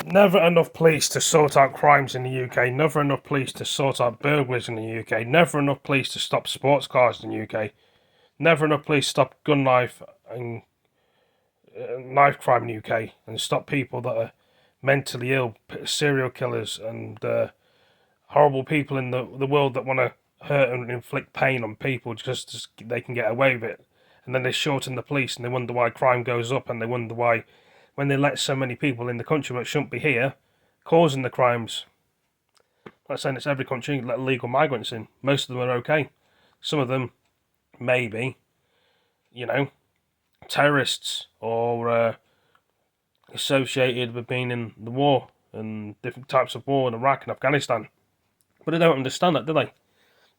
Never enough police to sort out crimes in the UK. Never enough police to sort out burglaries in the UK. Never enough police to stop sports cars in the UK. Never enough police to stop gun knife and knife crime in the UK and stop people that are mentally ill, serial killers, and horrible people in the world that want to hurt and inflict pain on people just so they can get away with it. And then they shorten the police and they wonder why crime goes up, and they wonder why, when they let so many people in the country that shouldn't be here, causing the crimes. I'm not saying it's every country, let illegal migrants in. Most of them are okay. Some of them, maybe, you know, terrorists or associated with being in the war and different types of war in Iraq and Afghanistan. But they don't understand that, do they?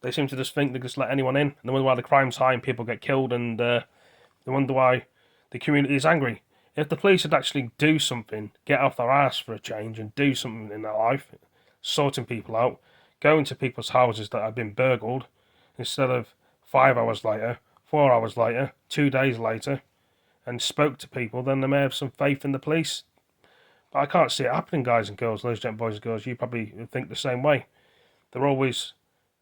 They seem to just think they just let anyone in, and they wonder why the crime's high and people get killed, and they wonder why the community is angry. If the police would actually do something, get off their ass for a change and do something in their life, sorting people out, going to people's houses that have been burgled, instead of 5 hours later, 4 hours later, 2 days later, and spoke to people, then they may have some faith in the police. But I can't see it happening, guys and girls, ladies and gentlemen, boys and girls. You probably think the same way. They're always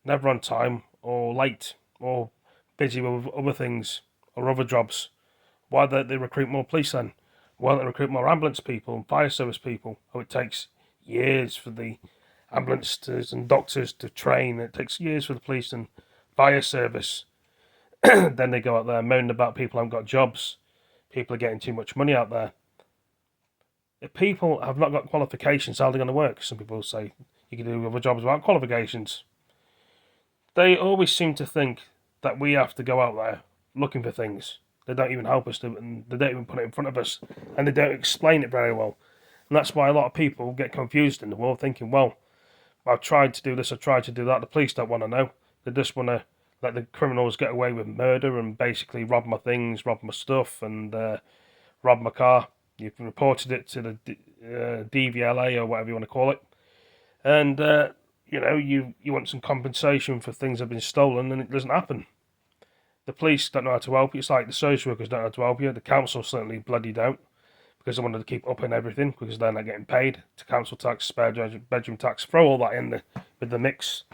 never on time or late or busy with other things or other jobs. Why don't they recruit more police then? Why don't they recruit more ambulance people and fire service people? Oh, it takes years for the ambulances and doctors to train. It takes years for the police and fire service. Then they go out there moaning about people who haven't got jobs. People are getting too much money out there. If people have not got qualifications, how are they going to work? Some people say you can do other jobs without qualifications. They always seem to think that we have to go out there looking for things. They don't even help us, and they don't even put it in front of us, and they don't explain it very well. And that's why a lot of people get confused in the world, thinking, well, I've tried to do this, I've tried to do that. The police don't want to know. They just want to let the criminals get away with murder and basically rob my things, rob my stuff, and rob my car. You've reported it to the DVLA or whatever you want to call it, and you want some compensation for things that have been stolen, and it doesn't happen. The police don't know how to help you. It's like the social workers don't know how to help you. The council certainly bloody don't, because they wanted to keep upping everything because they're not getting paid. To council tax, spare bedroom tax, throw all that in with the mix.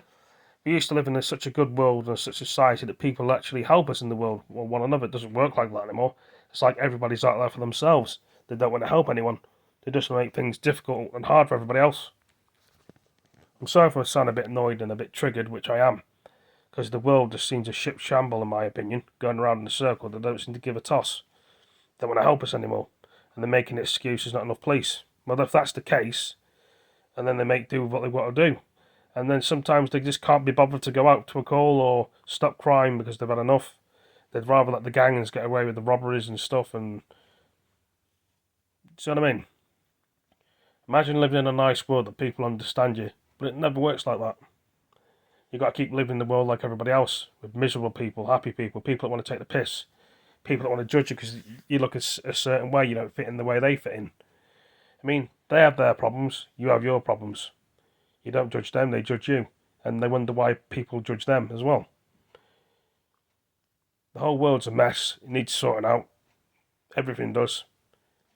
We used to live in such a good world and such a society that people actually help us in the world or one another. It doesn't work like that anymore. It's like everybody's out there for themselves. They don't want to help anyone. They just make things difficult and hard for everybody else. I'm sorry if I sound a bit annoyed and a bit triggered, which I am, because the world just seems a ship shamble, in my opinion, going around in a circle. They don't seem to give a toss. They don't want to help us anymore, and they're making excuses, not enough police. Well, if that's the case, and then they make do with what they want to do, and then sometimes they just can't be bothered to go out to a call or stop crime because they've had enough. They'd rather let the gangs get away with the robberies and stuff. And do you know what I mean? Imagine living in a nice world that people understand you, but it never works like that. You've got to keep living in the world like everybody else, with miserable people, happy people, people that want to take the piss, people that want to judge you because you look a certain way, you don't fit in the way they fit in. I mean, they have their problems, you have your problems. You don't judge them, they judge you. And they wonder why people judge them as well. The whole world's a mess, it needs sorting out. Everything does.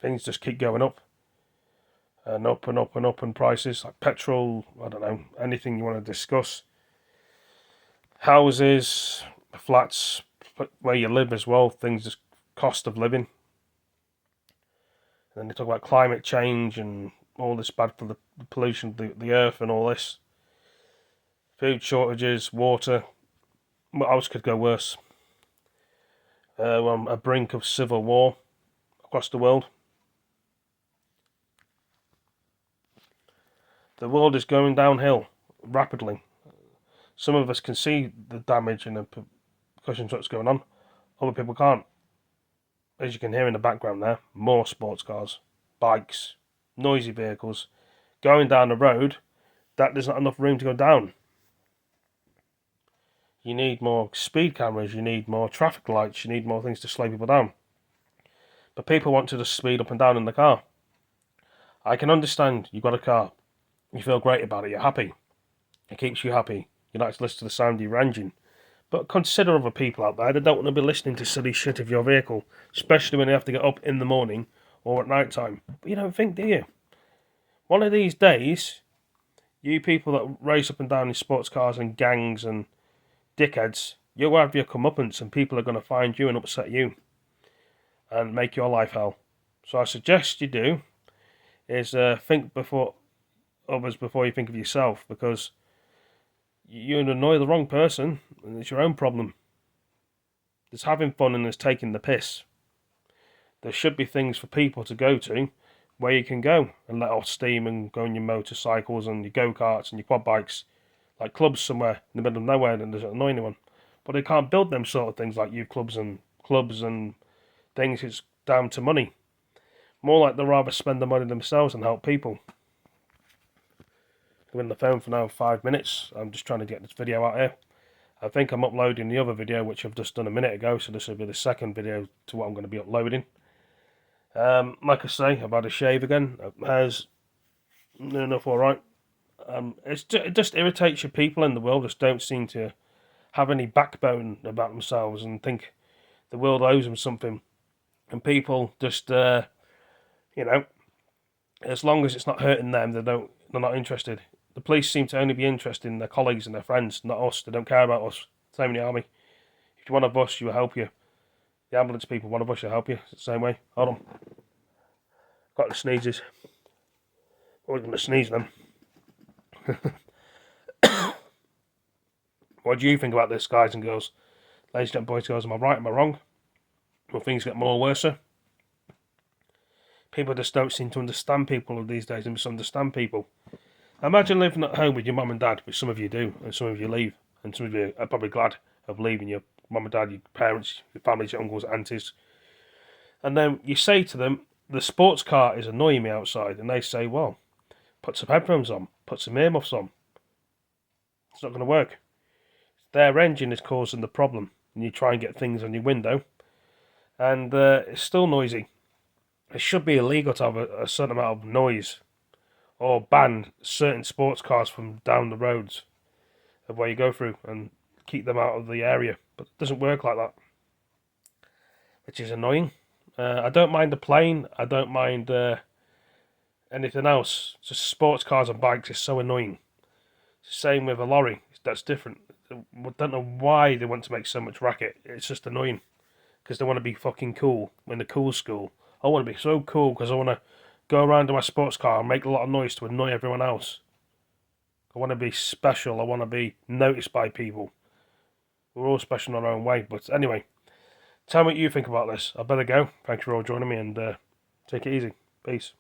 Things just keep going up. And up and up and up in prices, like petrol, I don't know, anything you want to discuss. Houses, flats, where you live as well, things just cost of living. And then they talk about climate change and all this bad for the pollution of the earth and all this. Food shortages, water. What else could go worse? We're on a brink of civil war across the world. The world is going downhill rapidly. Some of us can see the damage and the percussion to what's going on. Other people can't. As you can hear in the background there, more sports cars, bikes, noisy vehicles going down the road that there's not enough room to go down. You need more speed cameras, you need more traffic lights, you need more things to slow people down. But people want to just speed up and down in the car. I can understand you've got a car, you feel great about it, you're happy. It keeps you happy. You like to listen to the sound of your engine. But consider other people out there that don't want to be listening to silly shit of your vehicle, especially when they have to get up in the morning or at night time. But you don't think, do you? One of these days, you people that race up and down in sports cars and gangs and dickheads, you'll have your comeuppance and people are going to find you and upset you and make your life hell. So I suggest you do is think before others before you think of yourself, because you annoy the wrong person and it's your own problem. There's having fun and there's taking the piss. There should be things for people to go to where you can go and let off steam and go on your motorcycles and your go-karts and your quad bikes, like clubs somewhere in the middle of nowhere that doesn't annoy anyone. But they can't build them sort of things like youth clubs and things. It's down to money. More like they'd rather spend the money themselves and help people. I'm on the phone for now 5 minutes. I'm just trying to get this video out here. I think I'm uploading the other video, which I've just done a minute ago, so this will be the second video to what I'm going to be uploading. Like I say, I've had a shave again. My hair's near enough alright. It just irritates you. People in the world just don't seem to have any backbone about themselves and think the world owes them something. And people just, as long as it's not hurting them, they're not interested. The police seem to only be interested in their colleagues and their friends, not us. They don't care about us. Same in the army. If you're one of us, will help you. The ambulance people, one of us will help you. It's the same way. Hold on. Got the sneezes. Always going to sneeze them. What do you think about this, guys and girls? Ladies and boys and girls, am I right, am I wrong? Will things get more worse? People just don't seem to understand people these days and misunderstand people. Imagine living at home with your mum and dad, which some of you do, and some of you leave, and some of you are probably glad of leaving your mum and dad, your parents, your families, your uncles, aunties. And then you say to them, the sports car is annoying me outside, and they say, well, put some headphones on, put some earmuffs on. It's not going to work. Their engine is causing the problem, and you try and get things on your window, and it's still noisy. It should be illegal to have a certain amount of noise, or ban certain sports cars from down the roads of where you go through and keep them out of the area. But it doesn't work like that, which is annoying. I don't mind the plane. I don't mind anything else. Just sports cars and bikes is so annoying. Same with a lorry. That's different. I don't know why they want to make so much racket. It's just annoying because they want to be fucking cool in the cool school. I want to be so cool because I want to go around in my sports car and make a lot of noise to annoy everyone else. I want to be special. I want to be noticed by people. We're all special in our own way. But anyway, tell me what you think about this. I better go. Thank you for all joining me and take it easy. Peace.